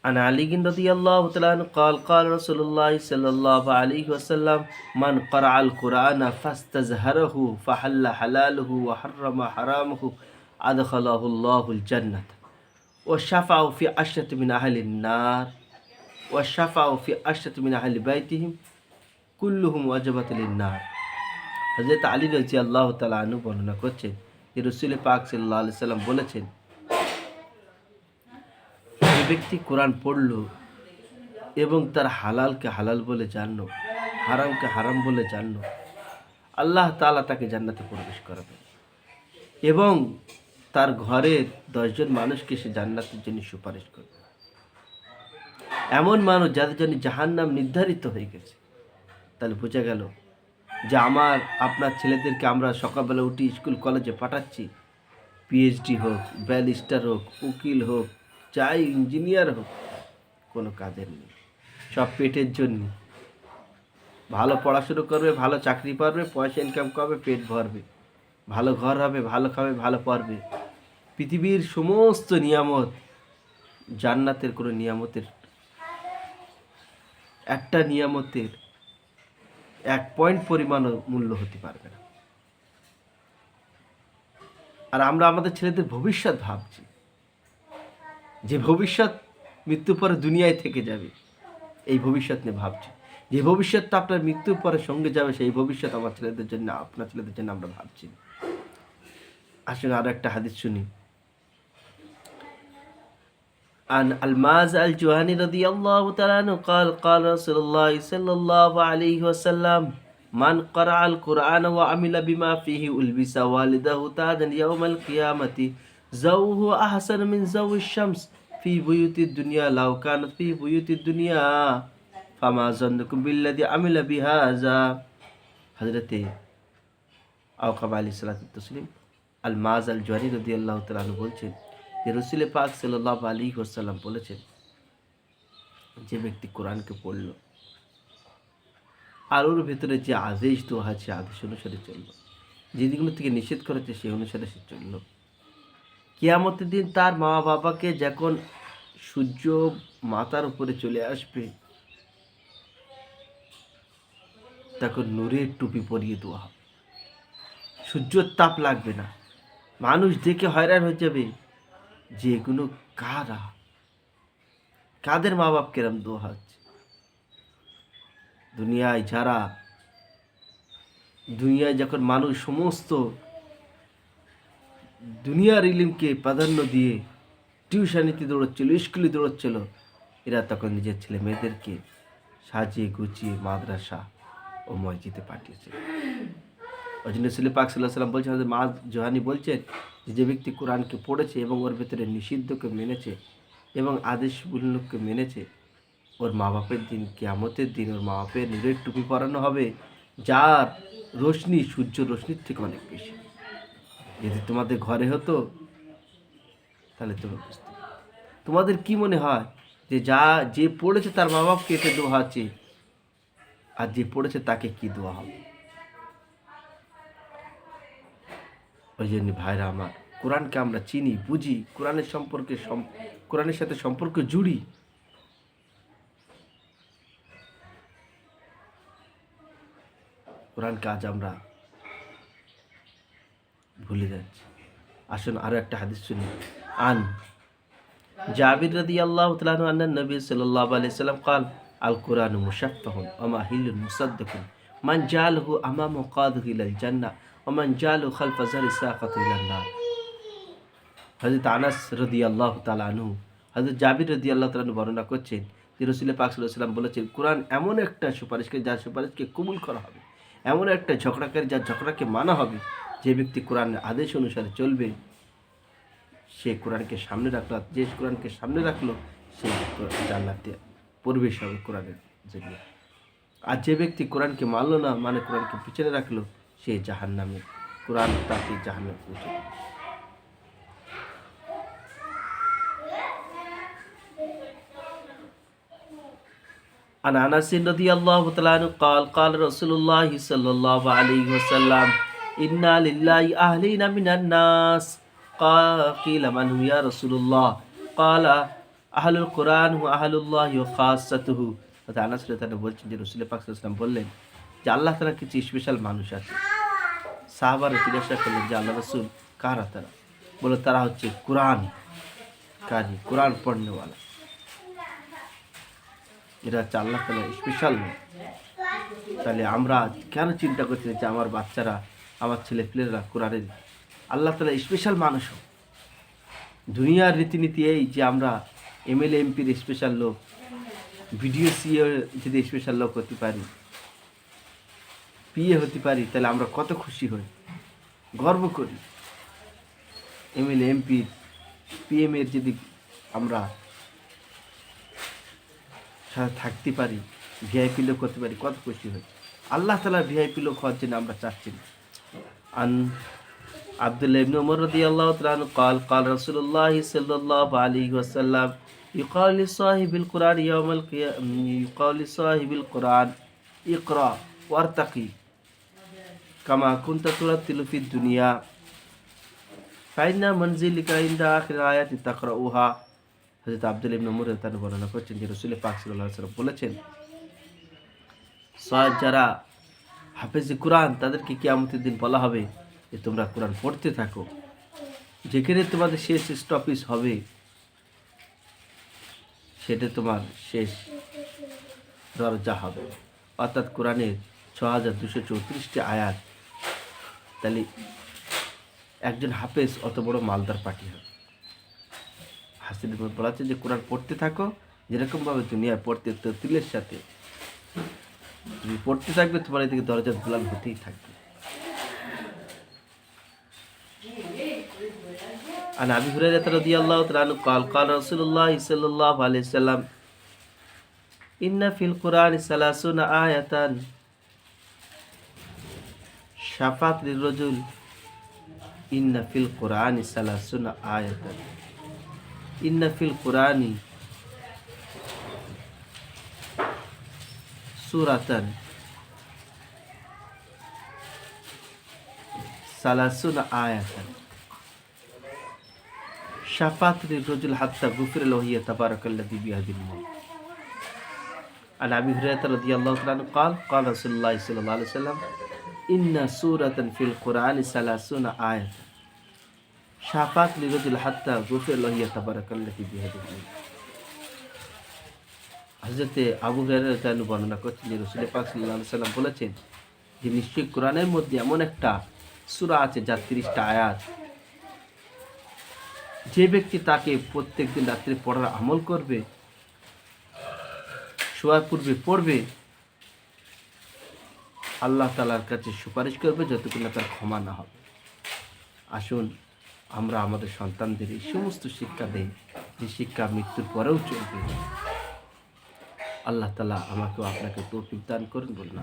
عن علي رضي الله تعالى عنه قال قال رسول الله صلى الله عليه وسلم من قرأ القرآن فاستزهره فحل حلاله وحرم حرامه أدخله الله الجنة وشفع في عشرة من أهل النار وشفع في عشرة من أهل بيتهم كلهم وجبت للنار হযরত আলী রাদিয়াল্লাহু তাআলা আনহু বর্ণনা করছেন যে রাসূল পাক সাল্লাল্লাহু আলাইহি সাল্লাম বলেছেন, যে ব্যক্তি কোরআন পড়ল এবং তার হালালকে হালাল বলে জানলো, হারামকে হারাম বলে জানলো, আল্লাহ তাআলা তাকে জান্নাতে প্রবেশ করাবেন এবং তার ঘরের 10 জন মানুষকে সে জান্নাতের জন্য সুপারিশ করবে। এমন মানুষ যাদের জন্য জাহান্নাম নির্ধারিত হয়ে গেছে। তাহলে বোঝা গেল যে আপনার ছেলেদেরকে আমরা সকালবেলা উঠি স্কুল কলেজে পাঠাচ্ছি, পিএইচডি হোক, ব্যারিস্টার হোক, উকিল হোক, চাই ইঞ্জিনিয়ার হোক, কোনো কাজের নেই, সব পেটের জন্য। ভালো পড়াশুনো করবে, ভালো চাকরি পাবে, পয়সা ইনকাম করবে, পেট ভরবে, ভালো ঘর হবে, ভালো খাবে, ভালো পড়বে। পৃথিবীর সমস্ত নিয়ামত, জান্নাতের কোনো নিয়ামতের একটা নিয়ামতের 1 পয়েন্ট পরিমাণও মূল্য হতে পারবে না। আর আমরা আমাদের ছেলেদের ভবিষ্যৎ ভাবছি, যে ভবিষ্যৎ মৃত্যুর পরে দুনিয়ায় থেকে যাবে, এই ভবিষ্যৎ নিয়ে ভাবছি। যে ভবিষ্যৎটা আপনার মৃত্যুর পরে সঙ্গে যাবে, সেই ভবিষ্যৎ আমার ছেলেদের জন্য, আপনার ছেলেদের জন্য আমরা ভাবছি। আসুন আরো একটা হাদিস শুনি। عن الماز الجهني رضي الله تعالى عنه قال قال رسول الله صلى الله عليه وسلم من قرأ القرآن وعمل بما فيه ألبس والده تاجا يوم القيامة زوه أحسن من زو الشمس في بيوت الدنيا لو كانت في بيوت الدنيا فما ظنكم بالذي عمل بهذا حضرت আওকাব আলাইহিস সালাতু তাসলিম আল মাজ আল জুহানি রাদিয়াল্লাহু তাআলা আনহু বলছেন যে রাসূল পাক সাল্লাল্লাহু আলাইহি ওয়াসাল্লাম বলেছেন, যে ব্যক্তি কোরআনকে পড়ল আর ওর ভেতরে যে আদেশ দেওয়া আছে আদেশ অনুসারে চলল, যে দিকগুলো থেকে নিষেধ করেছে সেই অনুসারে সে চলল, কিয়ামতের দিন তার মা বাবাকে যখন সূর্য মাথার উপরে চলে আসবে তখন নূরের টুপি পরিয়ে দেওয়া হবে, সূর্যের তাপ লাগবে না, মানুষ দেখে হয়রান হয়ে যাবে যে এগুলো কারা, কাদের মা বাপ কেরম দোয়া হচ্ছে। দুনিয়ায় যখন মানুষ সমস্ত দুনিয়ার ইলমকে প্রাধান্য দিয়ে টিউশনিতে দৌড়চ্ছিল, স্কুলে দৌড়চ্ছিল, এরা তখন নিজের ছেলে মেয়েদেরকে সাজিয়ে গুছিয়ে মাদ্রাসা ও মসজিদে পাঠিয়েছে। ওই জন্য রাসূল পাক সাল্লাল্লাহু আলাইহি ওয়াসাল্লাম বলছেন, মাজ জোহানি বলছেন যে ব্যক্তি কোরআনকে পড়েছে এবং ওর ভেতরে নিষিদ্ধকে মেনেছে এবং আদেশগুলোকে মেনেছে, ওর মা বাপের দিন, কিয়ামতের দিন ওর মা বাপের নূরের টুপি পরানো হবে, যার রশ্মি সূর্য রশ্মির থেকে অনেক বেশি। যদি তোমাদের ঘরে হতো তাহলে তোমরা বুঝতে। তোমাদের কি মনে হয় যে পড়েছে তার মা বাপকে এতে দোয়া আছে, আর যে পড়েছে তাকে কি দোয়া হবে? ওই জন্য ভাইরা আমার, কোরআনকে আমরা চিনি, বুঝি, কোরআনের সাথে সম্পর্ক জুড়ি। কোরআনকে আজ আমরা ভুলে যাচ্ছি। আসুন আরো একটা হাদিস শুনি। আন জাবির রাদিয়াল্লাহু তাআলা আনহু আন্না নবী সাল্লাল্লাহু আলাইহি ওয়াসাল্লাম قال القرآن مشفع وماهل مصدق من جعله امام قاده الى الجنه ومن جعله خلف ظهر ساقته الى النار। হযরত আনাস রাদিয়াল্লাহু তাআলা আনহু, হযরত জাবির রাদিয়াল্লাহু তাআলা আনহু বর্ণনা করছেন যে রাসূল পাক সাল্লাল্লাহু আলাইহি ওয়াসাল্লাম বলেছেন, কোরআন এমন একটা সুপারিশকারী যার সুপারিশকে কবুল করা হবে, এমন একটা ঝগড়াকারী যার ঝগড়াকে মানা হবে। যে ব্যক্তি কোরআনের আদেশ অনুসারে চলবে, সে কোরআনকে সামনে রাখলো, যে কোরআনকে সামনে রাখলো সে জান্নাতে প্রবেশ হবে কোরআনের জন্য। আর যে ব্যক্তি কোরআনকে মানলো না, মানে কোরআনকে পিছনে রাখলো, সে জাহান্নামে, কোরআন তাকে জাহান্নামে পৌঁছে দেবে। عن أنس رضي الله تعالى عنه قال قال رسول الله صلى الله عليه وسلم إنا لله أهلين من الناس قيل من هم يا رسول الله قال আহলুল কোরআন হু আহলুল্লাহ ওয়া খাসাতুহু। আনাস রাদিয়াল্লাহু বলছেন যে রাসূল পাক সাল্লাল্লাহু আলাইহি ওয়াসাল্লাম বললেন যে আল্লাহ তাআলার কিছু স্পেশাল মানুষ আছে। সাহাবারা জিজ্ঞাসা করলেন যে আল্লাহ রাসূল কারা তারা? বলে তারা হচ্ছে কোরআন কারি, কোরআন পড়নেওয়ালা। এরা হচ্ছে আল্লাহ তাআলার স্পেশাল লোক। তাহলে আমরা কেন চিন্তা করছি যে আমার বাচ্চারা, আমার ছেলেপেলেরা কোরআনের আল্লাহ তাআলার স্পেশাল মানুষ হোক। দুনিয়ার রীতিনীতি এই যে আমরা এমএলএ এমপির স্পেশাল লোক, ভিডিও সিও যদি স্পেশাল লোক হতে পারি, পিএ হতে পারি, তাহলে আমরা কত খুশি হই, গর্ব করি। এমএলএ এমপি পিএমের যদি আমরা সাথে থাকতে পারি, ভিআইপি লোক করতে পারি, কত খুশি হই। আল্লাহ তাআলা ভিআইপি লোক হওয়ার জন্য আমরা চাচ্ছি না। আন আব্দুল্লাহ ইবনে উমর রাদিয়াল্লাহু তাআলা আনহু قال قال رسول الله صلى الله عليه وسلم يقال لصاحب القرآن يوم القيامة يقال لصاحب القرآن اقرأ وارتقي كما كنت ترتل في الدنيا فإن منزلك عند آخر الآيات تقرأها। হযরত আব্দুল্লাহ ইবনে উমর রাদিয়াল্লাহু তাআলা বর্ণনা করছেন যে রাসূল পাক সাল্লাল্লাহু আলাইহি ওয়াসাল্লাম বলেছেন, যারা হাফেজে কোরআন তাদেরকে কিয়ামতের দিন বলা হবে যে তোমরা কোরআন পড়তে থাকো, যেখানে তোমাদের শেষ স্টপিস হবে সেটা তোমার শেষ দরজা হবে। অর্থাৎ কোরআনের ৬,২৩৪টি আয়াত। তাহলে একজন হাফেজ অত বড় মালদার পার্টি হবে। হাসিনের মধ্যে বলা আছে যে কোরআন পড়তে থাকো, যেরকমভাবে দুনিয়ায় পড়তে তিলের সাথে তুমি পড়তে থাকবে, তোমার এদিকে দরজা দুলান হতেই থাকবে। عن أبي هريرة رضي الله تعالى عنه قال قال رسول الله صلى الله عليه وسلم إن في القرآن 30 آية شفاعة للرجل إن في القرآن 30 آية إن في القرآن سورة 30 آية شفاعة للرجل حتى غفر له هي تبارك الذي بيده الملك। عن أبي هريرة رضي الله تعالى عنه قال قال رسول الله صلى الله عليه وسلم إن سورة في القرآن 30 آية شفاعة للرجل حتى غفر له هي تبارك الذي بيده الملك। হযরত আবু হুরায়রা রাদিয়াল্লাহু বর্ণনা করছেন যে রাসূল পাক সাল্লাল্লাহু আলাইহি ওয়াসাল্লাম বলেছেন যে নিশ্চয়ই কোরআনের মধ্যে এমন একটা সূরা আছে যার 30টা আয়াত, যে ব্যক্তি তাকে প্রত্যেকদিন রাত্রে পড়ার আমল করবে, শোয়ার পূর্বে পড়বে, আল্লাহ তাআলার কাছে সুপারিশ করবে যতক্ষণ না তার ক্ষমা না হবে। আসুন আমরা আমাদের সন্তানদের এই সমস্ত শিক্ষা দেই, যে শিক্ষা মৃত্যুর পরেও চলবে। আল্লাহ তাআলা আমাকেও আপনাকে তৌফিক দান করুন বলুন।